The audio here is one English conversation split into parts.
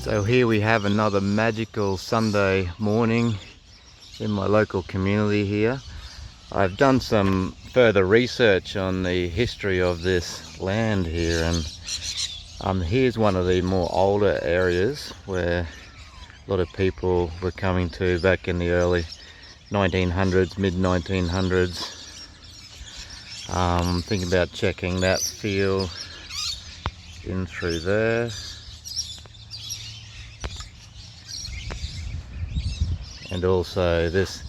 So here we have another magical Sunday morning in my local community here. I've done some further research on the history of this land here, and here's one of the more older areas where a lot of people were coming to back in the early 1900s, mid 1900s. Thinking about checking that field in through there. And also this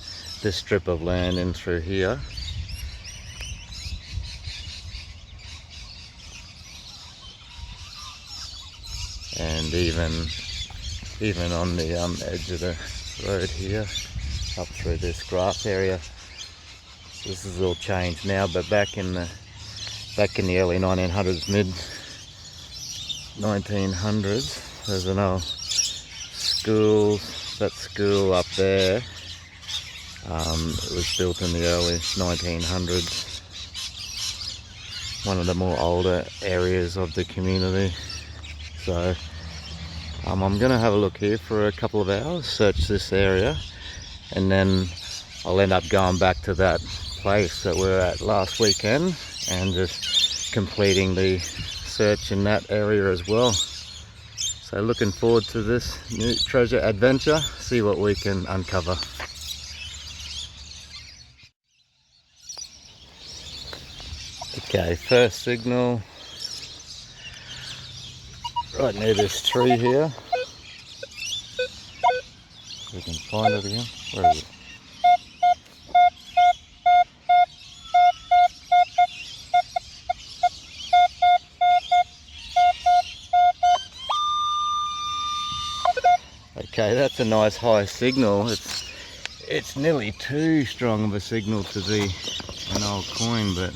strip of land in through here. And even on the edge of the road here, up through this grass area. This is all changed now, but back in the early 1900s, mid 1900s, there's an old school. That school up there, it was built in the early 1900s. One of the more older areas of the community. So I'm going to have a look here for a couple of hours, search this area, and then I'll end up going back to that place that we were at last weekend and just completing the search in that area as well. So looking forward to this new treasure adventure, see what we can uncover. Okay, first signal right near this tree here. If we can find it again. Where is it? Okay, that's a nice high signal. It's nearly too strong of a signal to be an old coin, but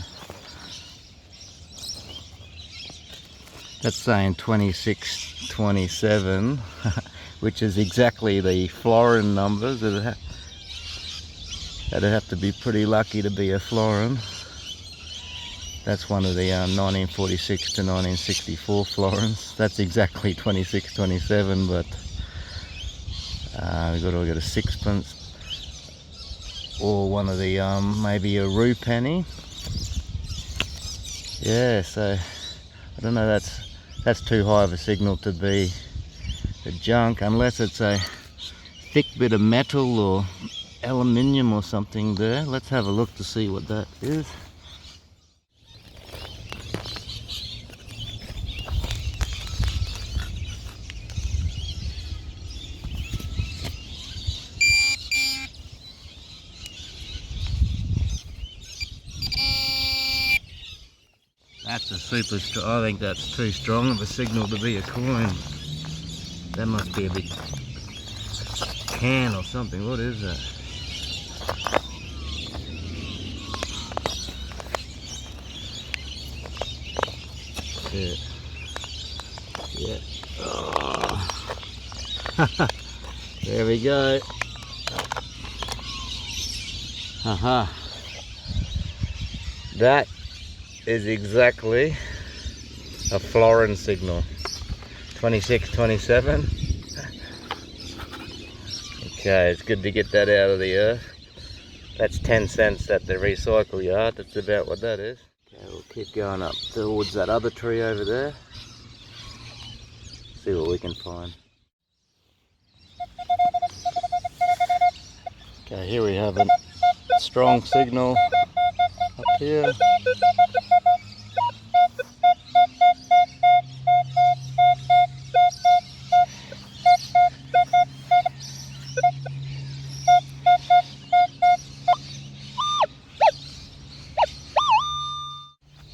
that's saying 2627, which is exactly the florin numbers. That'd have to be pretty lucky to be a florin. That's one of the 1946 to 1964 florins. That's exactly 2627, but we've got to get a sixpence or one of the maybe a rue penny. Yeah, so I don't know, that's too high of a signal to be a junk, unless it's a thick bit of metal or aluminium or something there. Let's have a look to see what that is. That's a super strong. I think that's too strong of a signal to be a coin. That must be a big can or something. What is that? Yeah. Oh. There we go. Haha. That is exactly a florin signal. 2627. Okay, it's good to get that out of the earth. That's 10 cents at the recycle yard. That's about what that is. Okay, we'll keep going up towards that other tree over there. See what we can find. Okay, here we have a strong signal up here.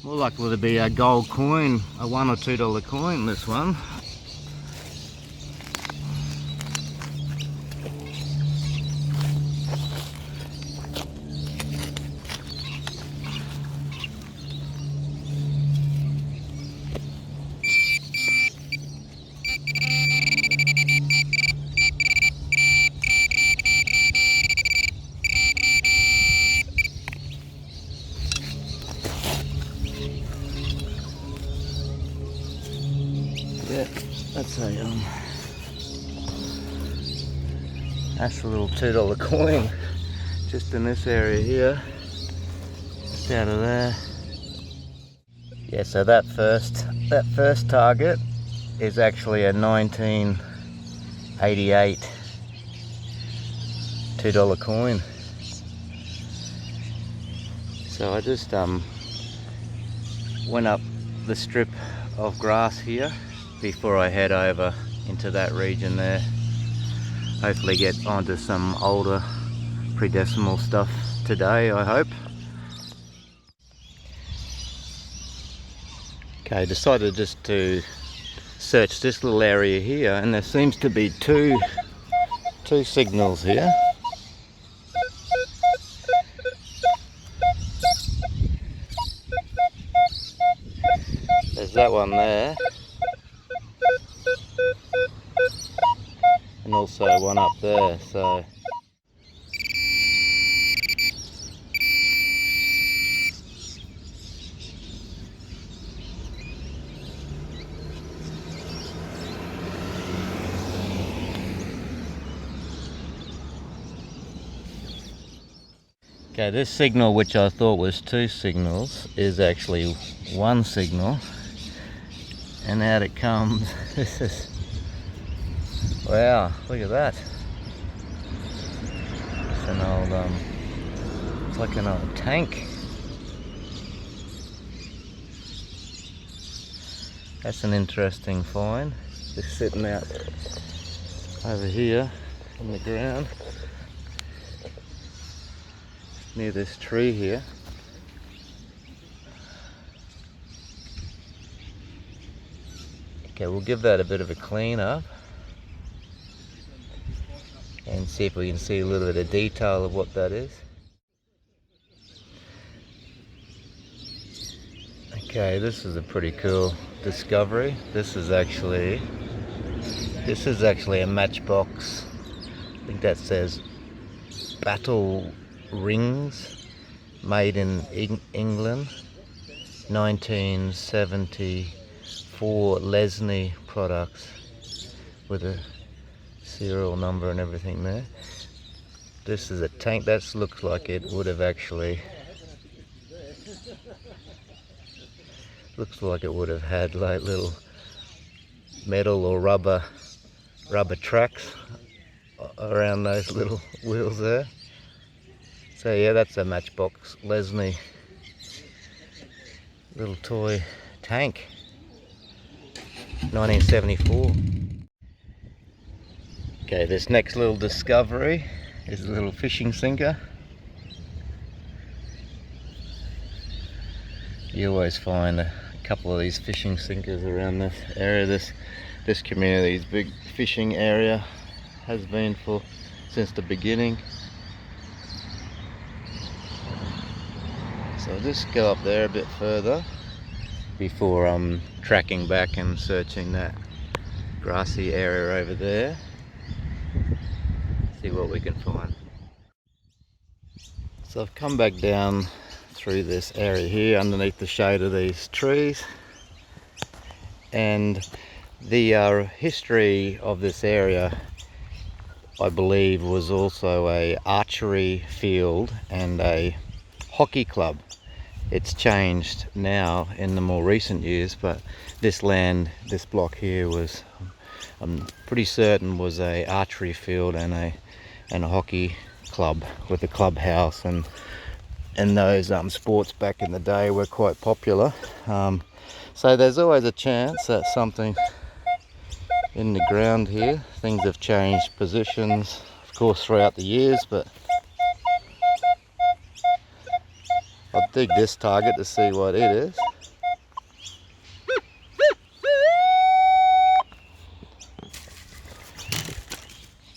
More likely to be a gold coin, a $1 or $2 coin, this one. Yeah. That's a little $2 coin just in this area here, just out of there. Yeah, so that first target is actually a 1988 $2 coin. So I just went up the strip of grass here before I head over into that region there. Hopefully get onto some older pre-decimal stuff today, I hope. Okay, decided just to search this little area here, and there seems to be two signals here. There's that one there, and also one up there. So okay, this signal, which I thought was two signals, is actually one signal, and out it comes. This is, wow, look at that. It's an old it's like an old tank. That's an interesting find, just sitting out over here on the ground near this tree here. Okay, we'll give that a bit of a clean up and see if we can see a little bit of detail of what that is. Okay, this is a pretty cool discovery. This is actually a matchbox. I think that says Battle Rings, made in England, 1974 Lesney products, with a serial number and everything there. This is a tank. That looks like it would have actually, looks like it would have had like little metal or rubber tracks around those little wheels there. So yeah, that's a Matchbox Lesney little toy tank, 1974. Okay, this next little discovery is a little fishing sinker. You always find a couple of these fishing sinkers around this area. This community's big fishing area has been since the beginning. So I'll just go up there a bit further before tracking back and searching that grassy area over there. See what we can find. So I've come back down through this area here underneath the shade of these trees, and the history of this area, I believe, was also a archery field and a hockey club. It's changed now in the more recent years, but this land, this block here, was, I'm pretty certain, was a archery field and a hockey club with a clubhouse, and those sports back in the day were quite popular. So there's always a chance that something in the ground here, things have changed positions, of course, throughout the years, but I'll dig this target to see what it is.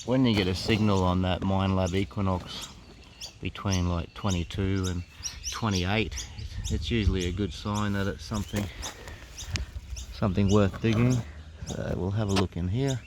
When you get a signal on that Minelab Equinox between like 22 and 28, it's usually a good sign that it's something worth digging. So we'll have a look in here.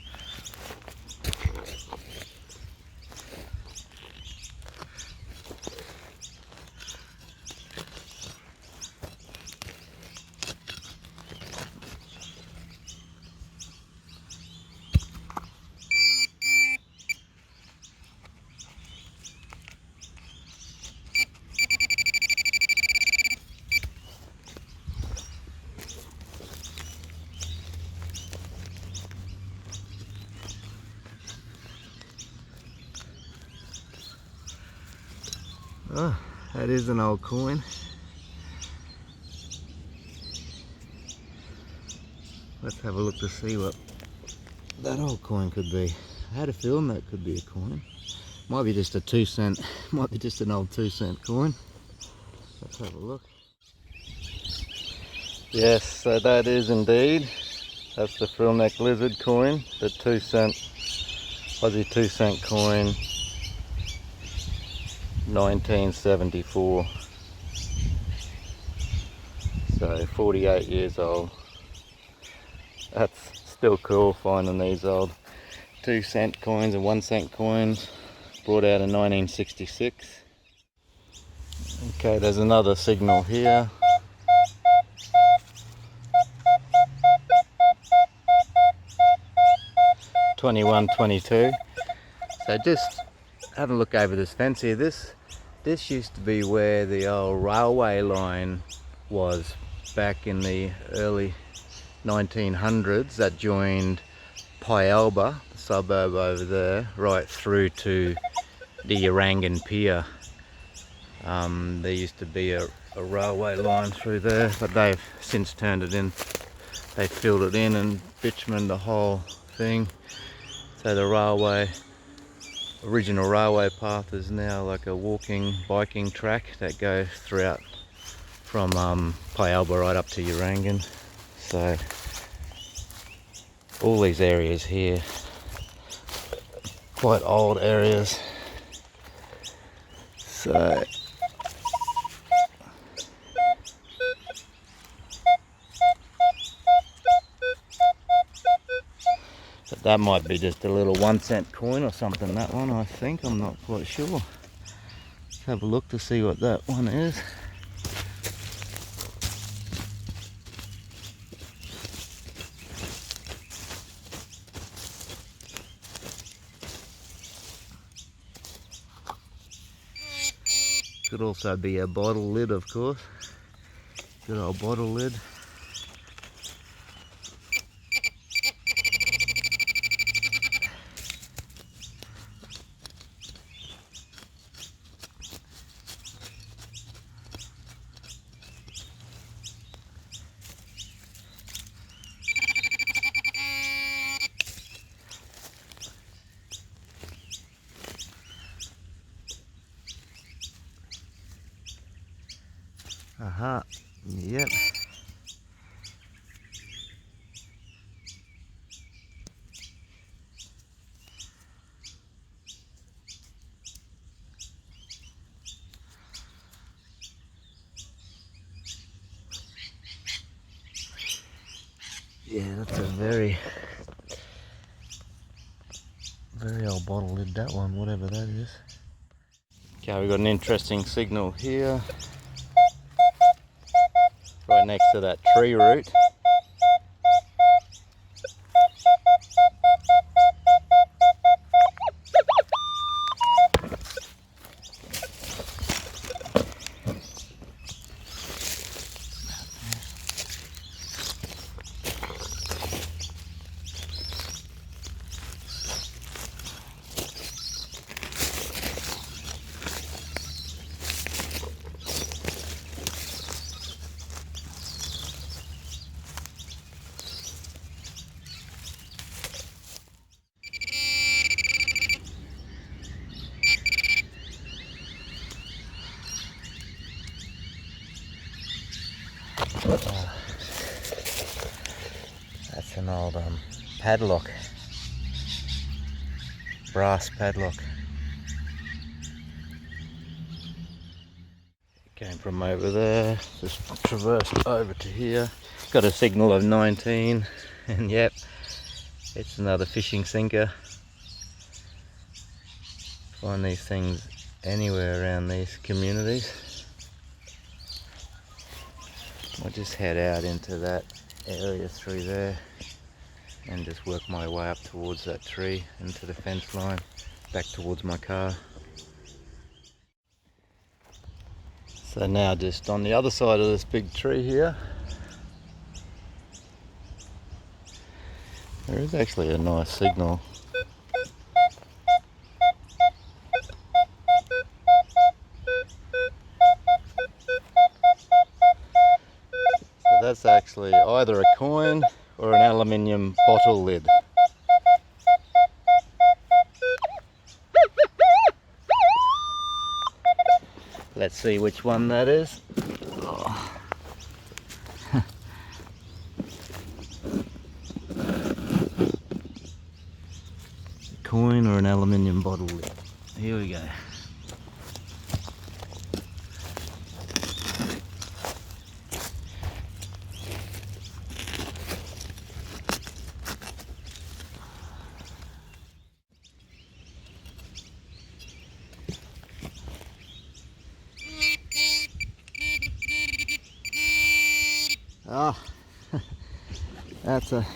Oh, that is an old coin. Let's have a look to see what that old coin could be. I had a feeling that could be a coin. Might be just a 2-cent, might be just an old 2-cent coin. Let's have a look. Yes, so that is indeed. That's the frill neck lizard coin, the 2-cent, Aussie 2-cent coin, 1974. So 48 years old. That's still cool finding these old 2-cent coins and 1-cent coins brought out in 1966. Okay, there's another signal here. $21.22. So just have a look over this fence here. This used to be where the old railway line was back in the early 1900s that joined Pyalba, the suburb over there, right through to the Urangan Pier. There used to be a railway line through there, but they've since turned it in. They filled it in and bitumened the whole thing. So the original railway path is now like a biking track that goes throughout from Pyalba right up to Urangan. So all these areas here, quite old areas. So but that might be just a little 1-cent coin or something, that one, I think. I'm not quite sure. Let's have a look to see what that one is. Could also be a bottle lid, of course. Good old bottle lid. Aha, yep. Yeah, that's a very old bottle lid, that one, whatever that is. Okay, we've got an interesting signal here, right next to that tree root. That's an old padlock, brass padlock. Came from over there, just traversed over to here. Got a signal of 19, and yep, it's another fishing sinker. Find these things anywhere around these communities. I'll just head out into that area through there and just work my way up towards that tree, into the fence line, back towards my car. So now just on the other side of this big tree here, there is actually a nice signal. obviously either a coin or an aluminium bottle lid. Let's see which one that is. Oh. Coin or an aluminium bottle lid. Here we go. Oh, that's a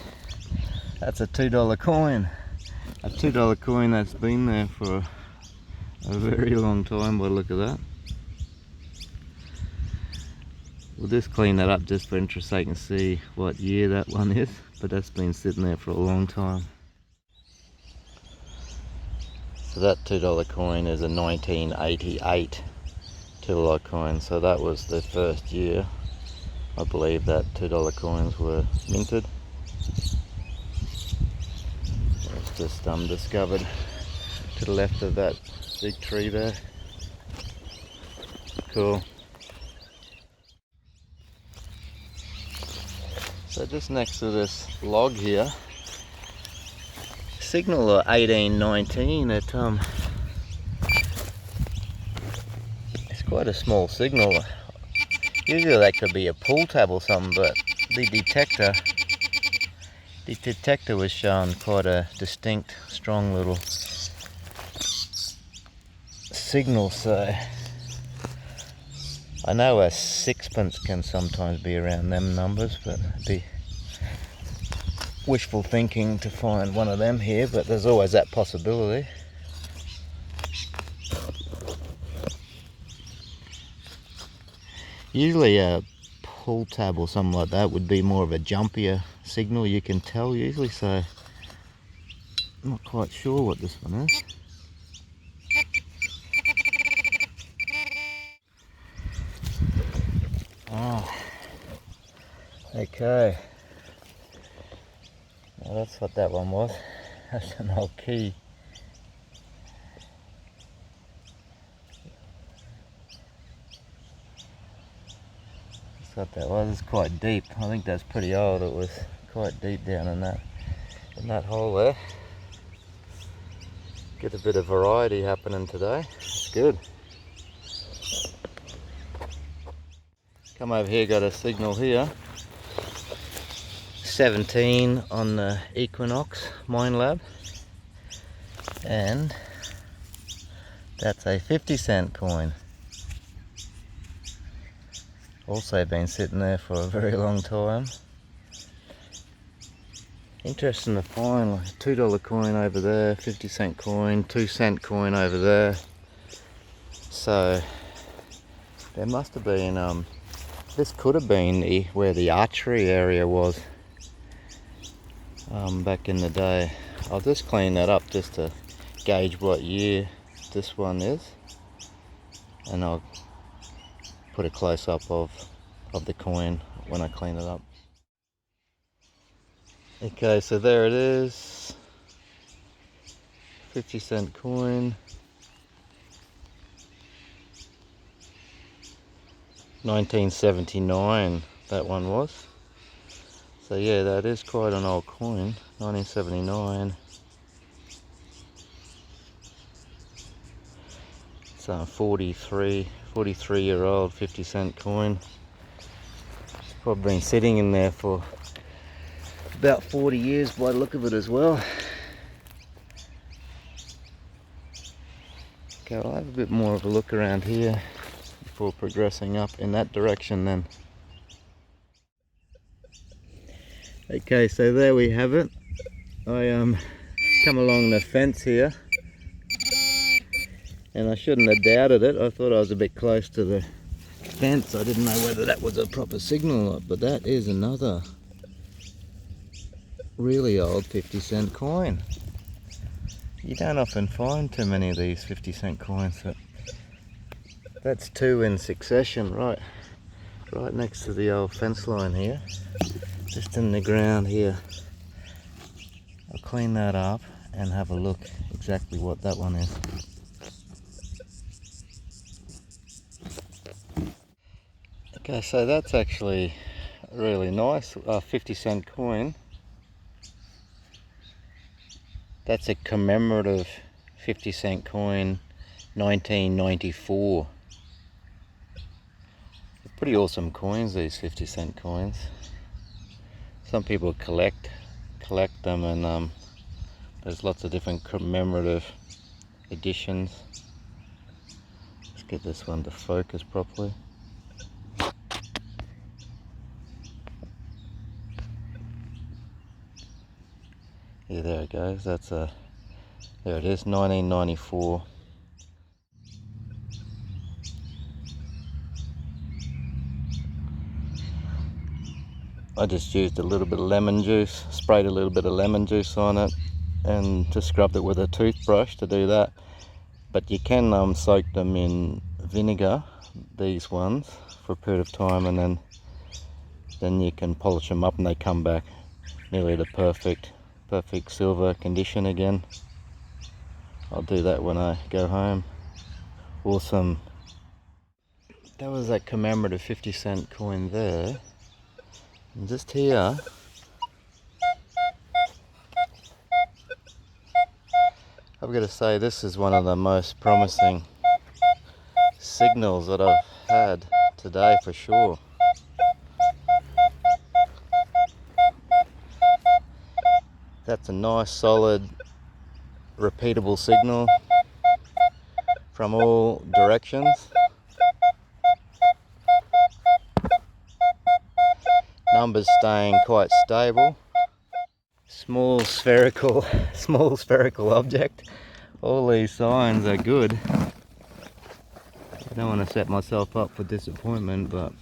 $2 coin. A $2 coin that's been there for a very long time by the look of that. We'll just clean that up just for interest sake and see what year that one is, but that's been sitting there for a long time. So that $2 coin is a 1988 $2 coin, so that was the first year I believe that $2 coins were minted. It's just discovered to the left of that big tree there. Cool. So just next to this log here, signal 1819. It's quite a small signal. Usually that could be a pull tab or something, but the detector was showing quite a distinct, strong little signal. So I know a sixpence can sometimes be around them numbers, but it'd be wishful thinking to find one of them here, but there's always that possibility. Usually a pull tab or something like that would be more of a jumpier signal, you can tell usually, so I'm not quite sure what this one is. Oh, okay. Well, that's what that one was. That's an old key. That's what that was. It's quite deep. I think that's pretty old. It was quite deep down in that hole there. Get a bit of variety happening today. It's good. Come over here, got a signal here. 17 on the Equinox Minelab, and that's a 50-cent coin. Also been sitting there for a very long time. Interesting to find, like a $2 coin over there, 50-cent coin, 2-cent coin over there. So there must have been, this could have been where the archery area was back in the day. I'll just clean that up just to gauge what year this one is, and I'll put a close-up of the coin when I clean it up. Okay, so there it is, 50-cent coin, 1979 that one was. So yeah, that is quite an old coin, 1979. It's a 43-year-old 50-cent coin. It's probably been sitting in there for about 40 years by the look of it as well. Okay, I'll have a bit more of a look around here before progressing up in that direction then. Okay, so there we have it. I come along the fence here, and I shouldn't have doubted it. I thought I was a bit close to the fence. I didn't know whether that was a proper signal or not, but that is another really old 50-cent coin. You don't often find too many of these 50-cent coins, but that's two in succession, right? right next to the old fence line here, just in the ground here. I'll clean that up and have a look exactly what that one is. Okay, so that's actually really nice, 50-cent coin. That's a commemorative 50-cent coin, 1994. They're pretty awesome coins, these 50-cent coins. Some people collect them, and there's lots of different commemorative editions. Let's get this one to focus properly. Yeah, there it goes. There it is, 1994. I just used a little bit of lemon juice, sprayed a little bit of lemon juice on it, and just scrubbed it with a toothbrush to do that. But you can soak them in vinegar, these ones, for a period of time, and then you can polish them up and they come back nearly the perfect silver condition again. I'll do that when I go home. Awesome. That was that commemorative 50-cent coin there. And just here, I've got to say, this is one of the most promising signals that I've had today for sure. That's a nice, solid, repeatable signal from all directions. Numbers staying quite stable. Small spherical object. All these signs are good. I don't want to set myself up for disappointment, but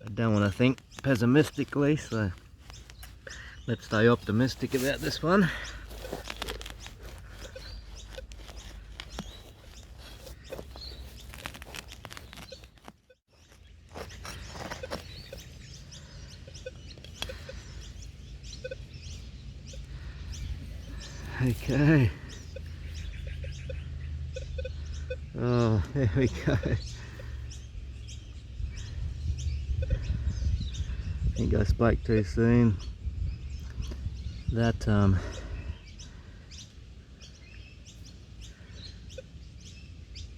I don't want to think pessimistically, so let's stay optimistic about this one. Okay. Oh, there we go. I think I spoke too soon. That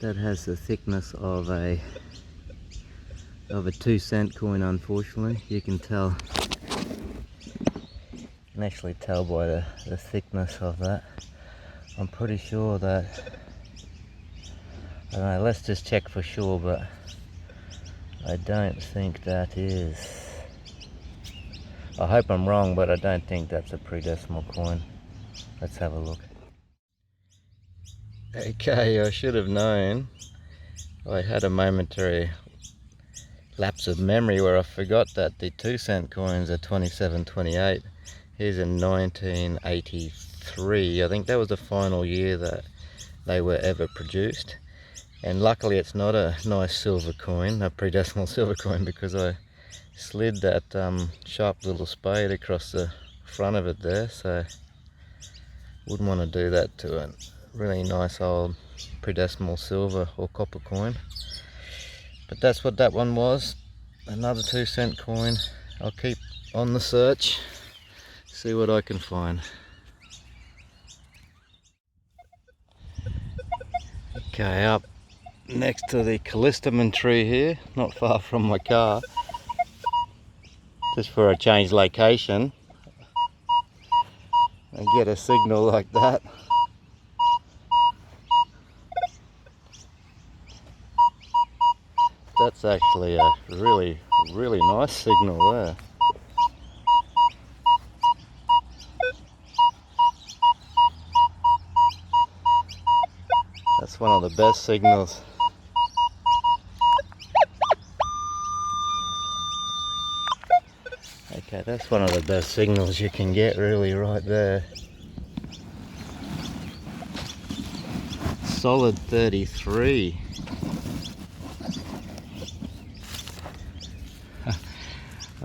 that has the thickness of a 2-cent coin, unfortunately. You can tell. You can actually tell by the thickness of that. I'm pretty sure that, I don't know, let's just check for sure, but I don't think that is. I hope I'm wrong, but I don't think that's a pre-decimal coin. Let's have a look. Okay, I should have known. I had a momentary lapse of memory where I forgot that the 2-cent coins are 27.28. Here's in 1983. I think that was the final year that they were ever produced. And luckily it's not a nice silver coin, a pre-decimal silver coin, because I slid that sharp little spade across the front of it there, so wouldn't want to do that to a really nice old pre-decimal silver or copper coin. But that's what that one was, another 2-cent coin. I'll keep on the search, see what I can find. Okay, up next to the callistemon tree here, not far from my car, just for a change location and get a signal like that. That's actually a really nice signal there. That's one of the best signals. Okay, that's one of the best signals you can get, really, right there. Solid 33.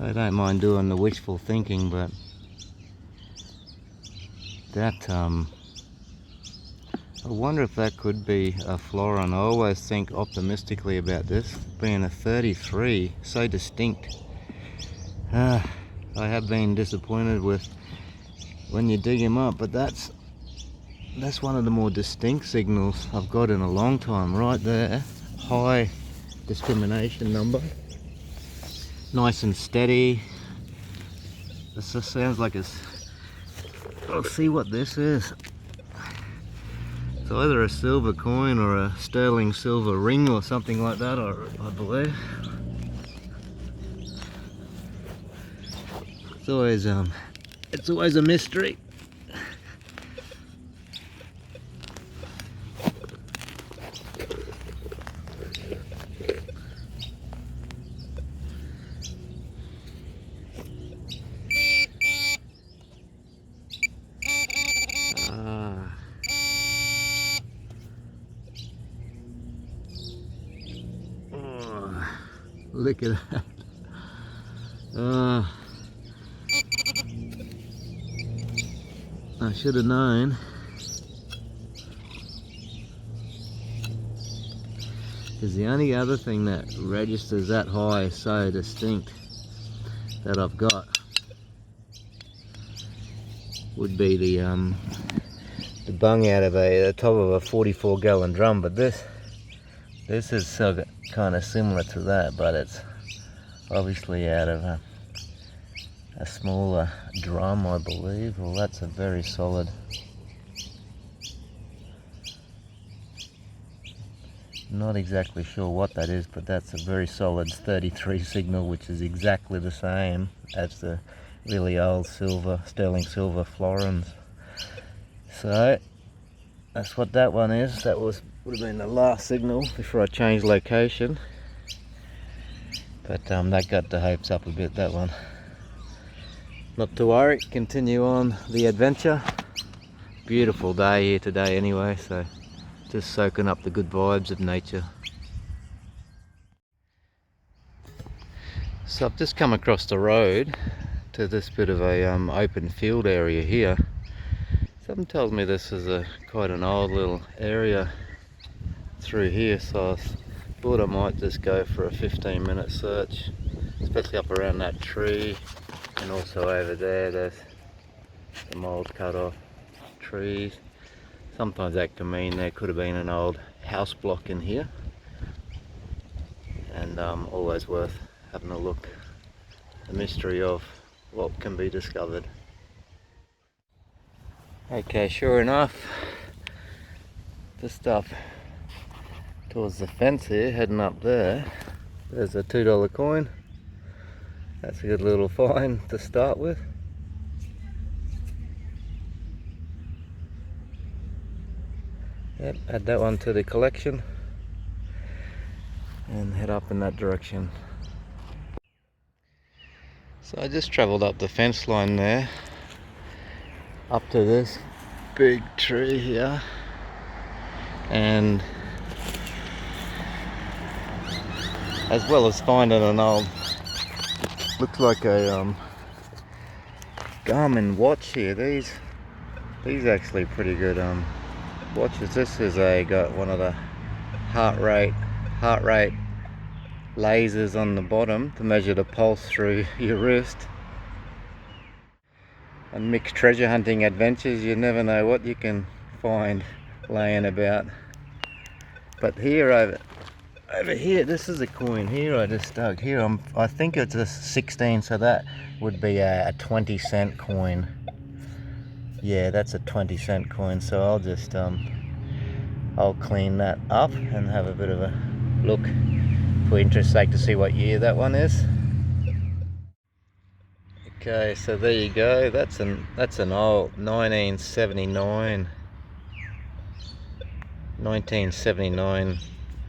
I don't mind doing the wishful thinking, but that I wonder if that could be a florin. I always think optimistically about this being a 33, so distinct. I have been disappointed with when you dig him up, but that's one of the more distinct signals I've got in a long time. Right there, high discrimination number, nice and steady. This just sounds like it's... Let's see what this is. It's either a silver coin or a sterling silver ring or something like that, I believe. It's always a mystery. Look at that. I should have known. Because the only other thing that registers that high so distinct that I've got would be the bung out of the top of a 44-gallon drum, but this is kind of similar to that, but it's obviously out of a smaller drum, I believe. Well, that's a very solid. Not exactly sure what that is, but that's a very solid 33 signal, which is exactly the same as the really old silver, sterling silver florins. So that's what that one is. That would have been the last signal before I changed location. But that got the hopes up a bit, that one. Not to worry, continue on the adventure. Beautiful day here today anyway, so just soaking up the good vibes of nature. So I've just come across the road to this bit of a open field area here. Something tells me this is quite an old little area through here, so I thought I might just go for a 15-minute search, especially up around that tree, and also over there's some old cut off trees. Sometimes that can mean there could have been an old house block in here, and always worth having a look. The mystery of what can be discovered. Okay, sure enough, just up towards the fence here, heading up there, there's a $2 coin. That's a good little find to start with. Yep, add that one to the collection and head up in that direction. So I just travelled up the fence line there, up to this big tree here, and as well as finding an old, looks like a Garmin watch here. These actually pretty good watches. This is got one of the heart rate lasers on the bottom to measure the pulse through your wrist. And Mick's treasure hunting adventures, you never know what you can find laying about. But here, over here, this is a coin here I just dug here. I think it's a 16, so that would be a 20-cent coin. Yeah, that's a 20-cent coin, so I'll just I'll clean that up and have a bit of a look for interest's sake to see what year that one is. Okay, so there you go. That's an old 1979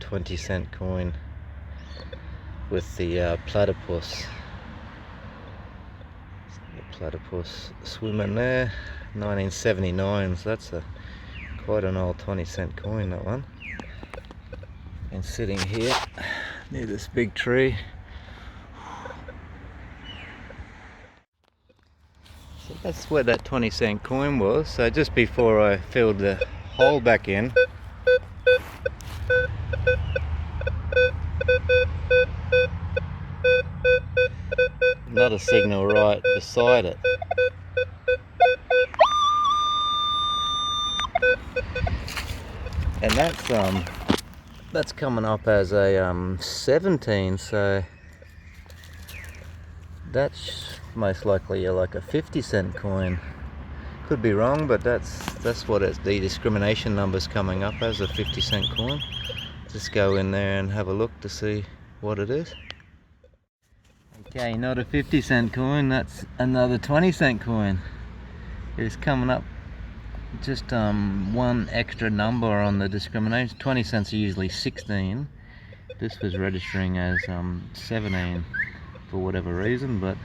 20-cent coin with the platypus. The platypus swimming there. 1979, so that's quite an old 20-cent coin, that one. And sitting here near this big tree. That's where that 20-cent coin was. So just before I filled the hole back in, another signal right beside it. And that's coming up as a 17, so that's most likely like a 50-cent coin. Could be wrong, but that's what the discrimination number's coming up as, a 50-cent coin. Just go in there and have a look to see what it is. Okay, not a 50-cent coin, that's another 20-cent coin. It's coming up just one extra number on the discrimination. 20 cents are usually 16. This was registering as 17 for whatever reason, but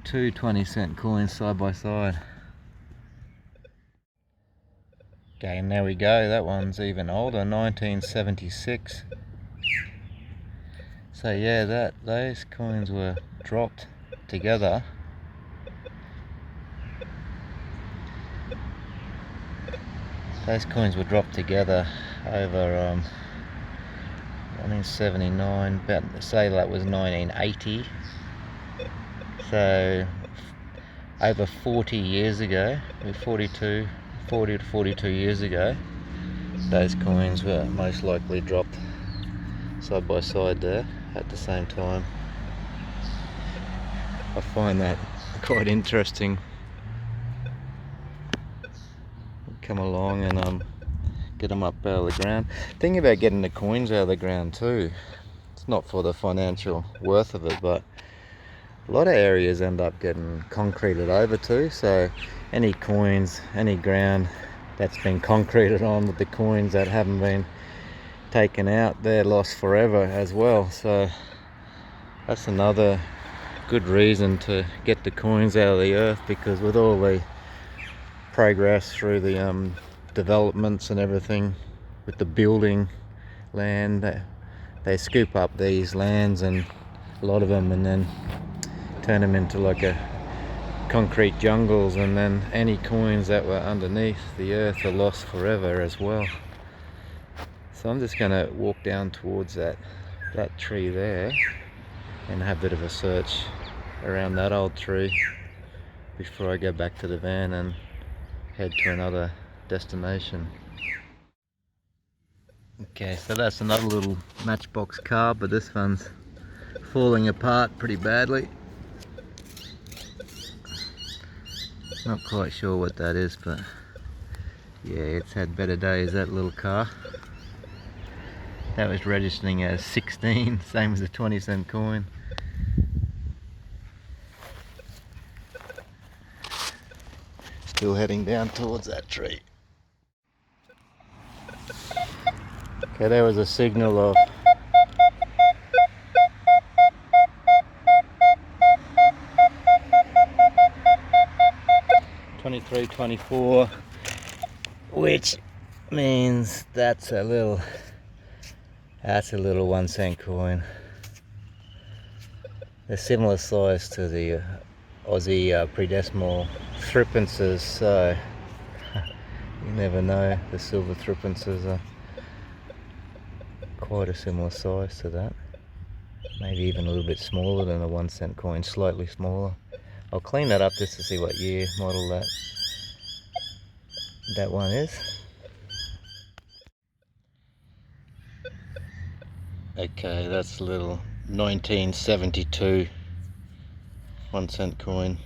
two 20-cent coins side by side. Okay, and there we go, that one's even older, 1976. So yeah, those coins were dropped together. Those coins were dropped together over 1979, about, say that was 1980. So over 40 years ago, 40 to 42 years ago, those coins were most likely dropped side by side there at the same time. I find that quite interesting. Come along and get them up out of the ground. Thinking about getting the coins out of the ground too. It's not for the financial worth of it, but a lot of areas end up getting concreted over too. So any coins, any ground that's been concreted on with the coins that haven't been taken out, they're lost forever as well. So that's another good reason to get the coins out of the earth, because with all the progress through the developments and everything with the building land, they scoop up these lands, and a lot of them, and then turn them into like a concrete jungles, and then any coins that were underneath the earth are lost forever as well. So I'm just going to walk down towards that tree there and have a bit of a search around that old tree before I go back to the van and head to another destination. Okay, so that's another little matchbox car, but this one's falling apart pretty badly. Not quite sure what that is, but yeah, it's had better days, that little car. That was registering as 16, same as a 20-cent coin. Still heading down towards that tree. Okay, there was a signal of 23, 24, which means that's a little 1 cent coin. They're similar size to the Aussie predecimal threepences, so you never know, the silver threepences are quite a similar size to that. Maybe even a little bit smaller than a 1 cent coin, slightly smaller. I'll clean that up just to see what year model that one is. Okay, that's a little 1972 1 cent coin.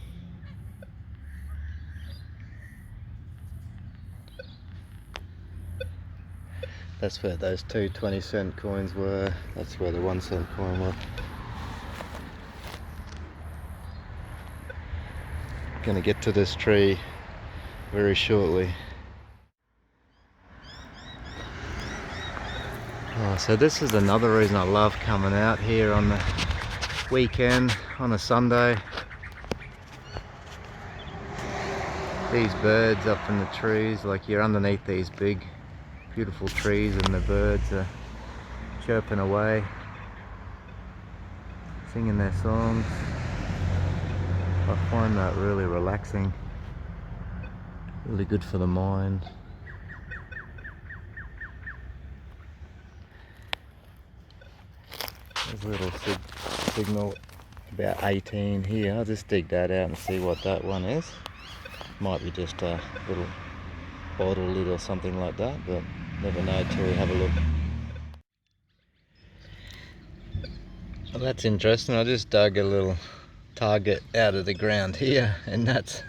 That's where those two 20-cent coins were. That's where the 1 cent coin was. Gonna get to this tree very shortly. Oh, so this is another reason I love coming out here on the weekend, on a Sunday. These birds up in the trees, like you're underneath these big beautiful trees and the birds are chirping away, singing their songs. I find that really relaxing, really good for the mind. There's a little signal about 18 here. I'll just dig that out and see what that one is. Might be just a little bottle lid or something like that, but never know till we have a look. Well, that's interesting. I just dug a little target out of the ground here, and it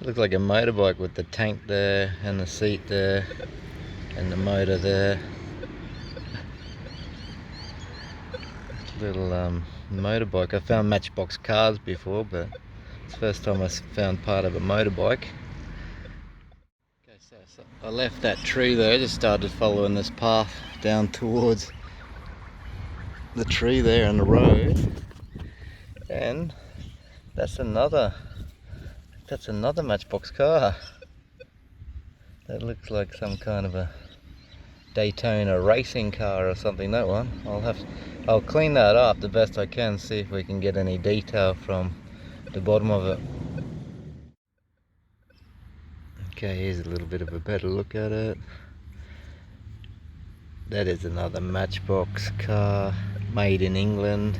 looks like a motorbike with the tank there and the seat there and the motor there. Little motorbike. I found matchbox cars before, but it's the first time I found part of a motorbike. Okay, so I left that tree there, just started following this path down towards the tree there on the road, and that's another matchbox car. That looks like some kind of a Daytona racing car or something, that one. I'll clean that up the best I can, see if we can get any detail from the bottom of it. Okay, here's a little bit of a better look at it. That is another matchbox car, made in England,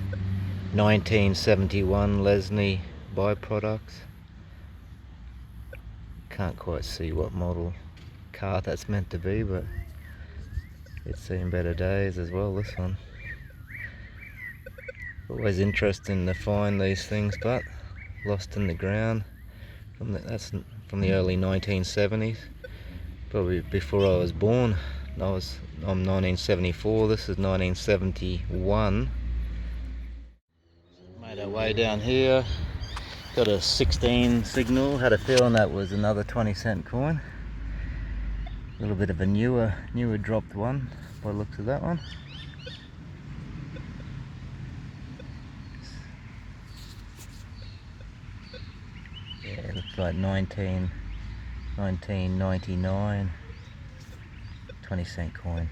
1971 Lesney byproducts. Can't quite see what model car that's meant to be, but it's seen better days as well, this one. Always interesting to find these things, but lost in the ground. That's from the early 1970s, probably before I was born. I'm 1974, this is 1971. Made our way down here, got a 16 signal, had a feeling that was another 20-cent coin. A little bit of a newer dropped one by the looks of that one. Yeah, it looks like 1999 20-cent coin.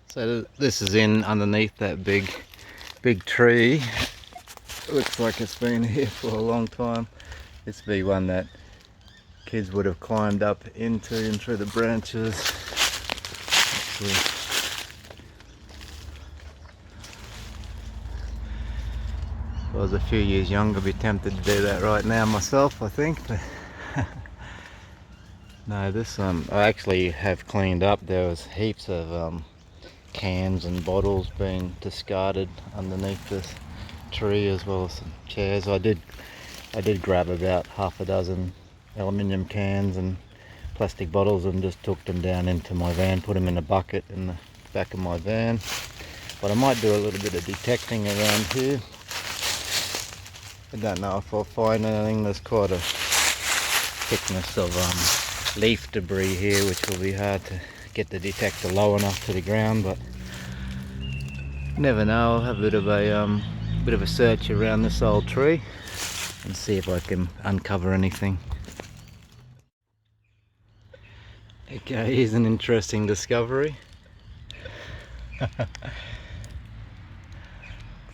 So this is in underneath that big tree. It looks like it's been here for a long time. This would be one that kids would have climbed up into and through the branches. Actually, if I was a few years younger, I'd be tempted to do that right now myself, I think. But no, this I actually have cleaned up. There was heaps of cans and bottles being discarded underneath this tree, as well as some chairs. I did grab about half a dozen aluminium cans and plastic bottles and just took them down into my van, put them in a bucket in the back of my van. But I might do a little bit of detecting around here. I don't know if I'll find anything. There's quite a thickness of leaf debris here, which will be hard to get the detector low enough to the ground, but never know. I'll have a bit of a search around this old tree and see if I can uncover anything. Okay, here's an interesting discovery. Looks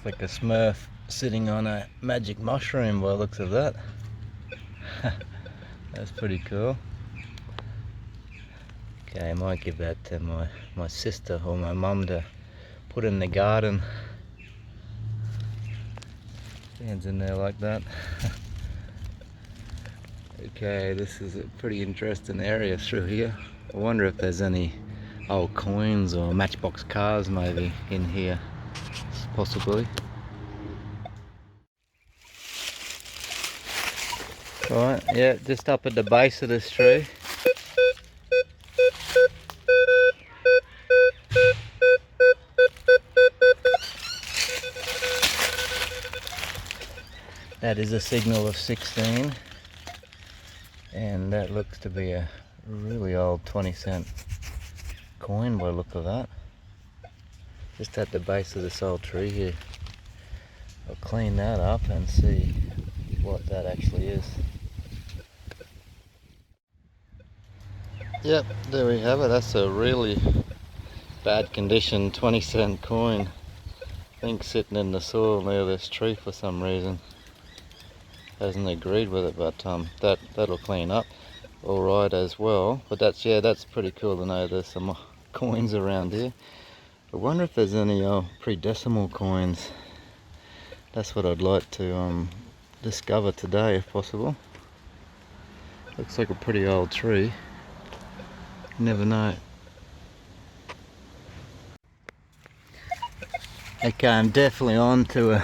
like a Smurf sitting on a magic mushroom by the looks of that. That's pretty cool. Okay, I might give that to my sister or my mum to put in the garden. Stands in there like that. Okay, this is a pretty interesting area through here. I wonder if there's any old coins or matchbox cars maybe in here, possibly. Right, yeah, just up at the base of this tree. That is a signal of 16, and that looks to be a really old 20-cent coin by the look of that. Just at the base of this old tree here. I'll clean that up and see what that actually is. Yep, there we have it. That's a really bad condition 20-cent coin. I think sitting in the soil near this tree for some reason. Hasn't agreed with it, but that'll clean up all right as well. But that's pretty cool to know there's some coins around here. I wonder if there's any pre-decimal coins. That's what I'd like to discover today if possible. Looks like a pretty old tree. You never know. Okay, I'm definitely onto a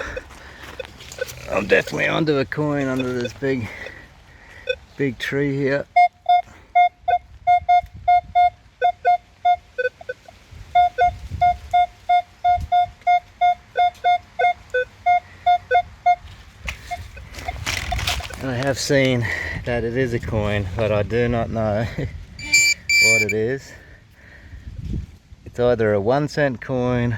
coin under this big tree here. And I have seen that it is a coin, but I do not know what it is. It's either a 1-cent coin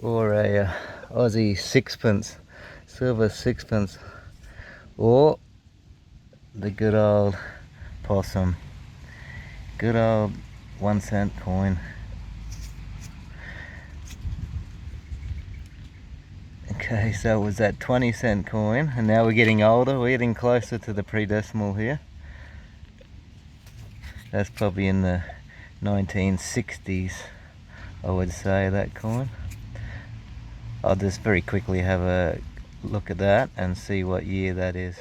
or a Aussie sixpence, silver sixpence, or the good old possum, good old 1-cent coin. Okay, so it was that 20-cent coin, and now we're getting older, we're getting closer to the pre-decimal here. That's probably in the 1960s, I would say, that coin. I'll just very quickly have a look at that and see what year that is.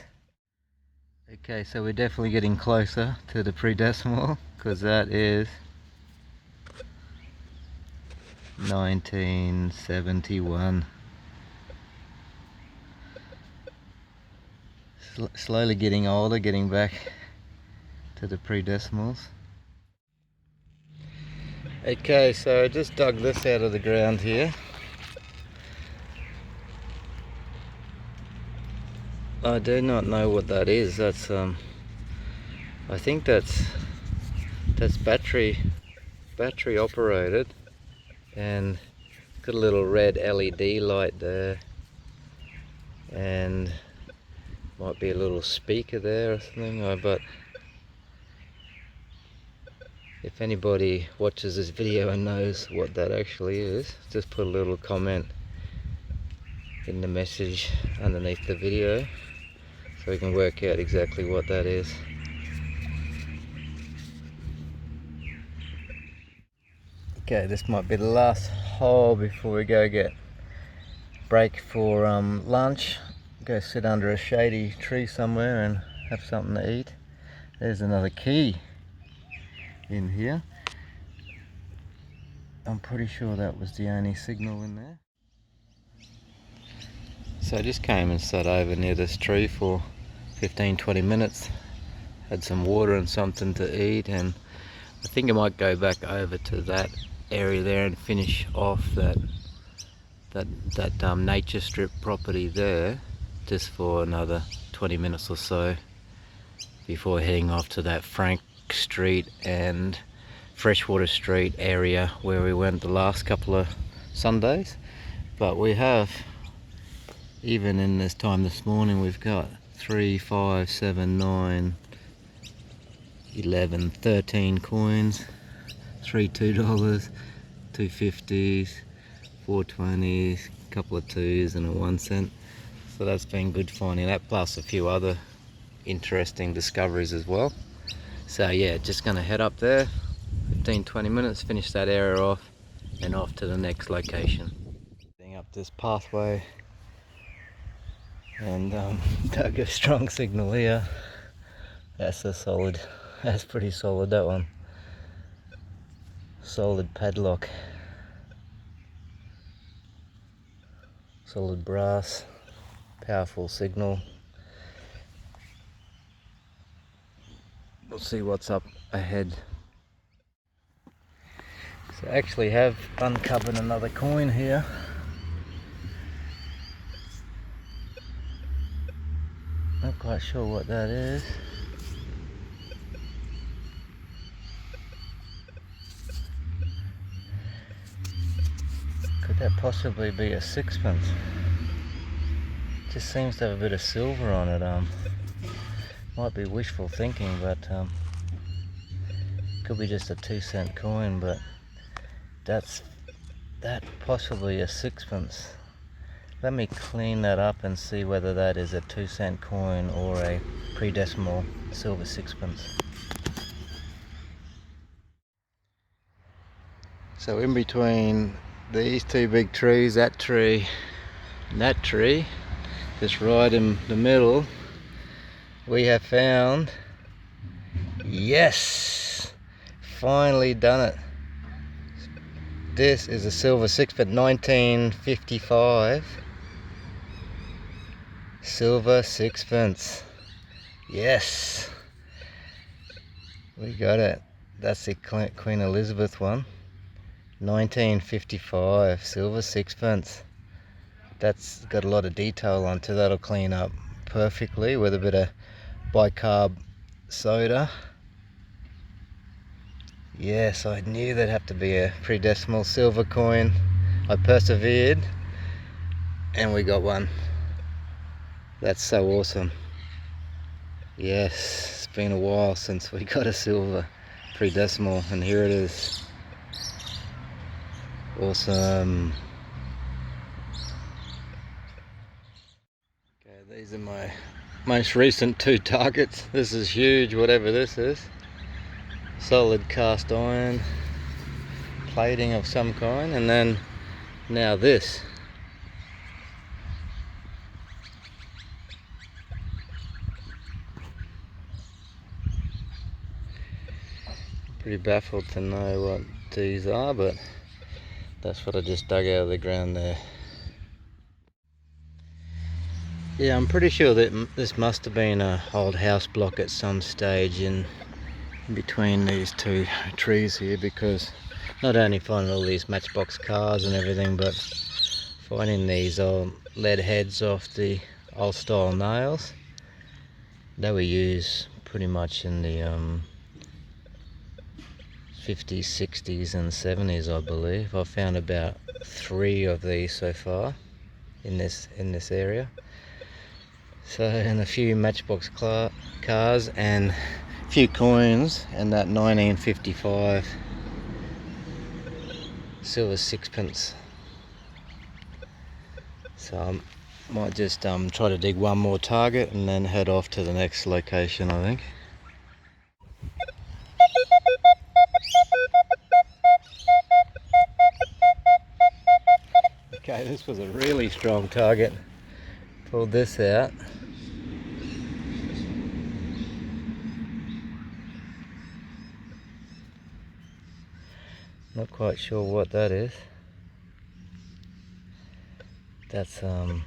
Okay, so we're definitely getting closer to the pre-decimal, because that is 1971. Slowly getting older, getting back to the pre-decimals. Okay, so I just dug this out of the ground here. I do not know what that is. That's I think that's battery operated, and got a little red LED light there, and might be a little speaker there or something. But if anybody watches this video and knows what that actually is, just put a little comment in the message underneath the video so we can work out exactly what that is. Okay, this might be the last hole before we go get break for lunch. Go sit under a shady tree somewhere and have something to eat. There's another key in here. I'm pretty sure that was the only signal in there. So I just came and sat over near this tree for 15-20 minutes. Had some water and something to eat, and I think I might go back over to that area there and finish off that nature strip property there, just for another 20 minutes or so before heading off to that Frank Street and Freshwater Street area where we went the last couple of Sundays. But we have, even in this time this morning, we've got 3, 5, 7, 9, 11, 13 coins. 3 $2, 2 50s, 4 20s, a couple of 2s and a 1-cent. So that's been good finding that, plus a few other interesting discoveries as well. So yeah, just gonna head up there, 15-20 minutes, finish that area off, and off to the next location. Getting up this pathway, and dug a strong signal here. That's pretty solid, that one. Solid padlock, solid brass, powerful signal. We'll see what's up ahead. So I actually have uncovered another coin here. Not quite sure what that is. Could that possibly be a sixpence? Just seems to have a bit of silver on it. Might be wishful thinking, but Could be just a 2-cent coin, but that possibly a sixpence. Let me clean that up and see whether that is a 2-cent coin or a pre-decimal silver sixpence. So in between these two big trees, that tree and that tree, just right in the middle, we have found, yes, finally done it. This is a silver sixpence, 1955 silver sixpence. Yes, we got it. That's the Queen Elizabeth one. 1955 silver sixpence. That's got a lot of detail onto. That'll clean up perfectly with a bit of bicarb soda. Yes, I knew there'd have to be a pre-decimal silver coin. I persevered and we got one. That's so awesome. Yes, it's been a while since we got a silver pre-decimal, and here it is. Awesome. Okay, these are my most recent 2 targets. This is huge, whatever this is. Solid cast iron plating of some kind, and then now this. Pretty baffled to know what these are, but that's what I just dug out of the ground there. Yeah, I'm pretty sure that this must have been an old house block at some stage in between these 2 trees here, because not only finding all these matchbox cars and everything, but finding these old lead heads off the old style nails. They were used pretty much in the 50s, 60s and 70s, I believe. I've found about 3 of these so far in this area. So, and a few matchbox cars and a few coins, and that 1955 silver sixpence. So I might just try to dig one more target and then head off to the next location, I think. Okay, this was a really strong target. Pulled this out. Not quite sure what that is. That's a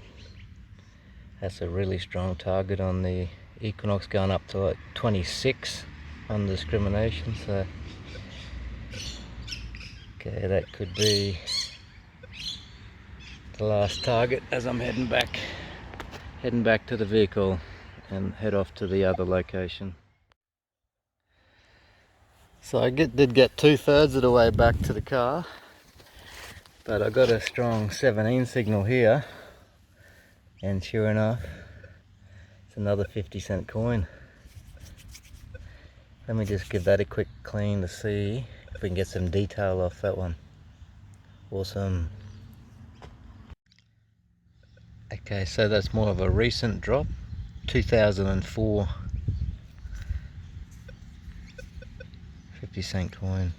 really strong target on the Equinox, going up to like 26 on discrimination. So okay, that could be the last target as I'm heading back to the vehicle and head off to the other location. So I did get 2/3 of the way back to the car, but I got a strong 17 signal here, and sure enough, it's another 50-cent coin. Let me just give that a quick clean to see if we can get some detail off that one. Awesome. Okay, so that's more of a recent drop, 2004 50-cent coin.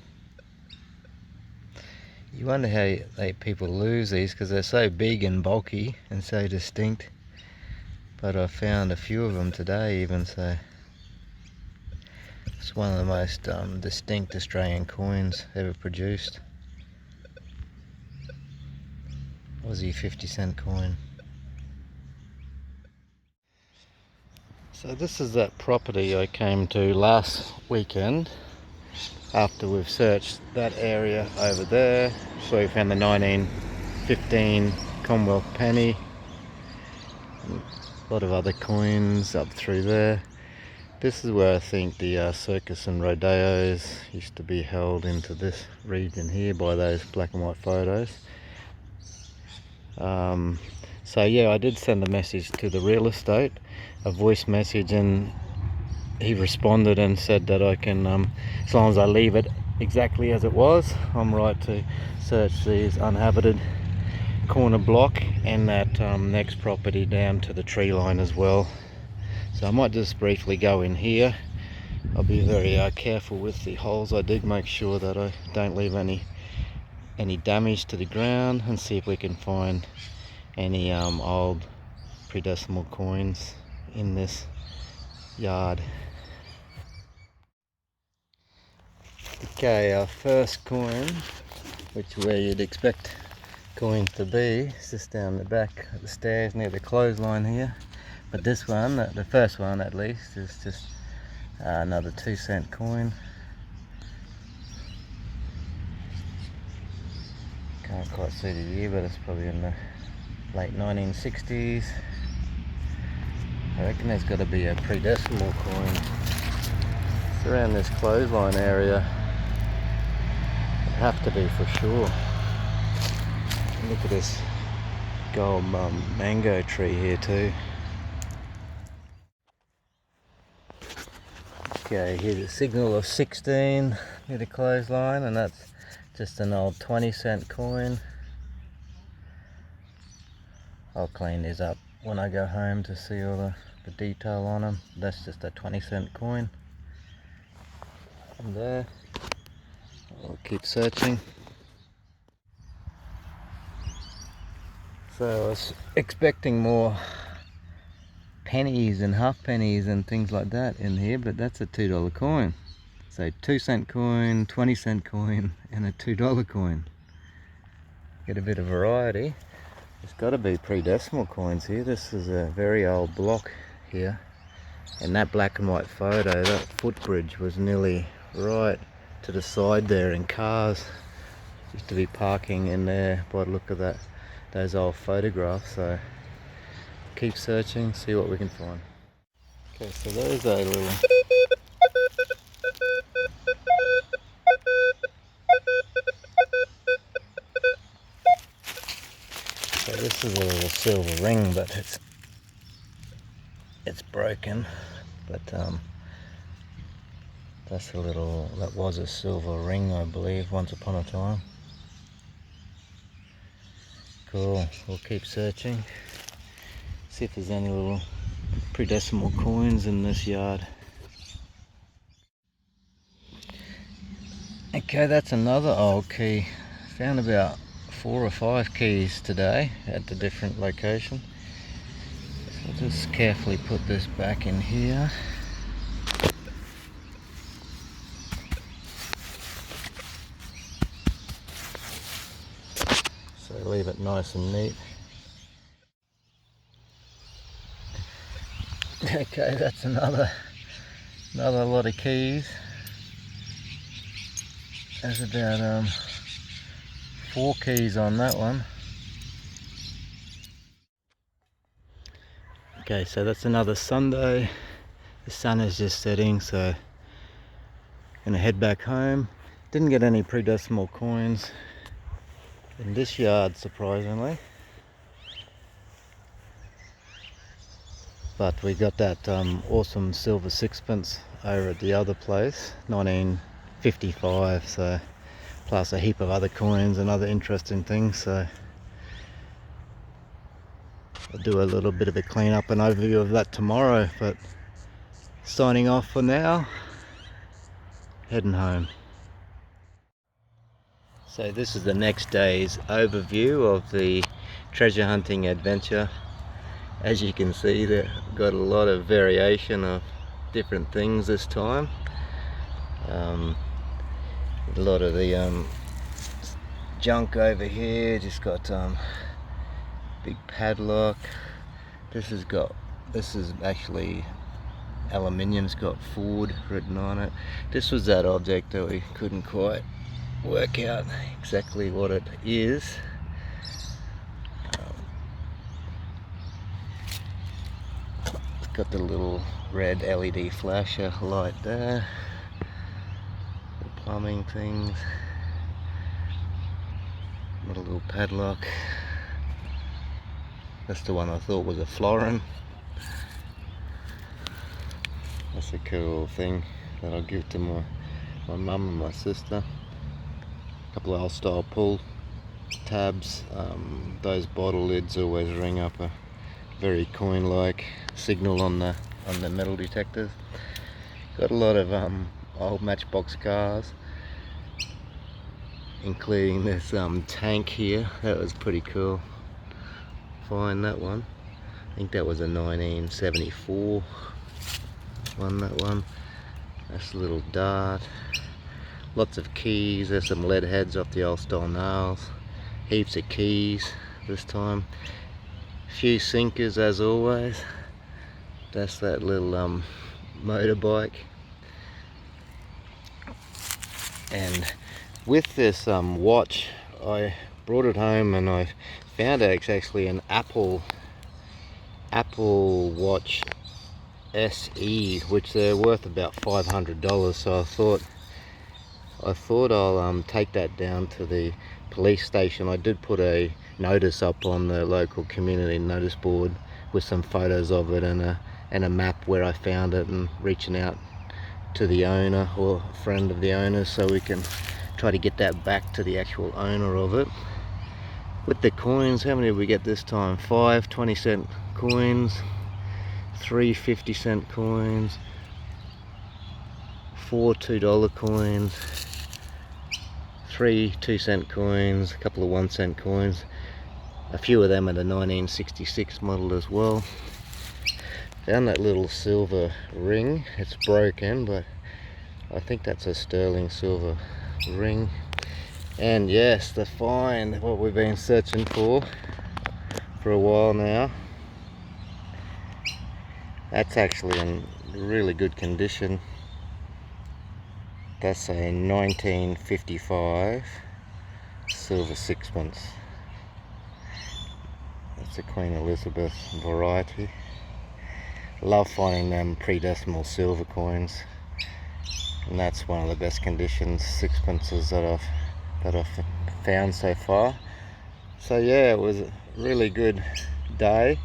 You wonder how people lose these, because they're so big and bulky and so distinct. But I found a few of them today even, so it's one of the most distinct Australian coins ever produced. Aussie 50-cent coin. So this is that property I came to last weekend after we've searched that area over there, where we found the 1915 Commonwealth penny, and a lot of other coins up through there. This is where I think the circus and rodeos used to be held, into this region here by those black and white photos. So yeah, I did send a message to the real estate, a voice message, and he responded and said that I can, as long as I leave it exactly as it was, I'm right to search these uninhabited corner block and that next property down to the tree line as well. So I might just briefly go in here. I'll be very careful with the holes I dig, make sure that I don't leave any damage to the ground, and see if we can find any old pre-decimal coins in this yard. Okay, our first coin, which where you'd expect coins to be, is just down the back of the stairs near the clothesline here. But this one, the first one at least, is just another 2-cent coin. Can't quite see the year, but it's probably in the late 1960s. I reckon there's got to be a pre-decimal coin. It's around this clothesline area. It'd have to be for sure. Look at this gold mango tree here too. Okay, here's a signal of 16 near the clothesline, and that's just an old 20-cent coin. I'll clean these up when I go home to see all the detail on them. That's just a 20-cent coin. And there, I'll keep searching. So I was expecting more pennies and half pennies and things like that in here, but that's a $2 coin. So 2-cent coin, 20-cent coin, and a $2 coin. Get a bit of variety. There's got to be pre-decimal coins here. This is a very old block here, and that black and white photo, that footbridge was nearly right to the side there, and cars used to be parking in there by the look of that, those old photographs. So keep searching, see what we can find. Okay, so there's a little so this is a little silver ring, but it's broken. But that's a little, that was a silver ring, I believe, once upon a time. Cool, we'll keep searching, see if there's any little pre-decimal coins in this yard. Okay, that's another old key. Found about 4 or 5 keys today at the different location. So I'll just carefully put this back in here. So leave it nice and neat. Okay, that's another lot of keys. There's about 4 keys on that one. Okay, so that's another Sunday. The sun is just setting, so gonna head back home. Didn't get any pre-decimal coins in this yard, surprisingly. But we got that awesome silver sixpence over at the other place, 1955, so plus a heap of other coins and other interesting things. So I'll do a little bit of a clean up and overview of that tomorrow, but signing off for now, heading home. So this is the next day's overview of the treasure hunting adventure. As you can see, they've got a lot of variation of different things this time. A lot of the junk over here, just got big padlock. This is actually aluminium's got Ford written on it. This was that object that we couldn't quite work out exactly what it is. It's got the little red LED flasher light there, the plumbing things, got a little padlock. That's the one I thought was a florin. A That's a cool thing that I'll give to my mum and my sister. A couple of old style pull tabs. Those bottle lids always ring up a very coin-like signal on the metal detectors. Got a lot of old Matchbox cars, including this tank here. That was pretty cool. Find that one. I think that was a 1974 one, that one. That's a little Dart. Lots of keys. There's some lead heads off the old style nails. Heaps of keys this time. Few sinkers as always. That's that little motorbike. And with this watch, I brought it home and I found it's actually an Apple Watch SE, which they're worth about $500. So I thought I'll take that down to the police station. I did put a notice up on the local community notice board with some photos of it and a map where I found it, and reaching out to the owner or a friend of the owner so we can try to get that back to the actual owner of it. With the coins, how many did we get this time? 5 20-cent coins, 3 50-cent coins, 4 $2 coins, 3 2-cent coins, a couple of 1-cent coins. A few of them are the 1966 model as well. Found that little silver ring. It's broken, but I think that's a sterling silver ring. And yes, the find, what we've been searching for a while now. That's actually in really good condition. That's a 1955 silver sixpence. That's a Queen Elizabeth variety. Love finding them pre-decimal silver coins, and that's one of the best conditions sixpences that I've found so far. So yeah, it was a really good day.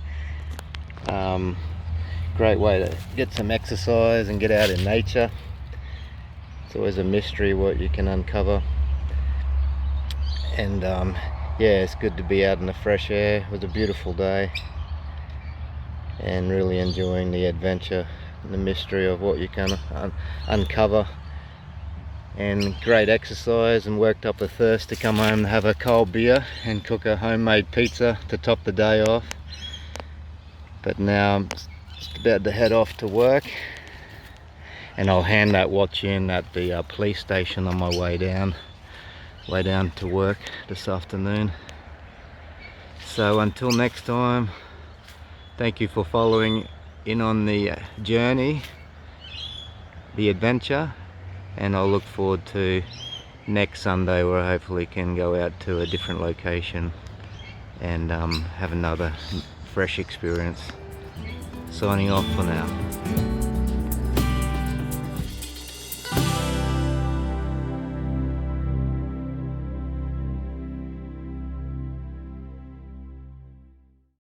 Great way to get some exercise and get out in nature. It's always a mystery what you can uncover, and yeah, it's good to be out in the fresh air. It was a beautiful day and really enjoying the adventure and the mystery of what you can uncover, and great exercise, and worked up a thirst to come home and have a cold beer and cook a homemade pizza to top the day off. But now I'm just about to head off to work, and I'll hand that watch in at the police station on my way down to work this afternoon. So until next time, thank you for following in on the journey, the adventure, and I'll look forward to next Sunday where I hopefully can go out to a different location and have another fresh experience. Signing off for now.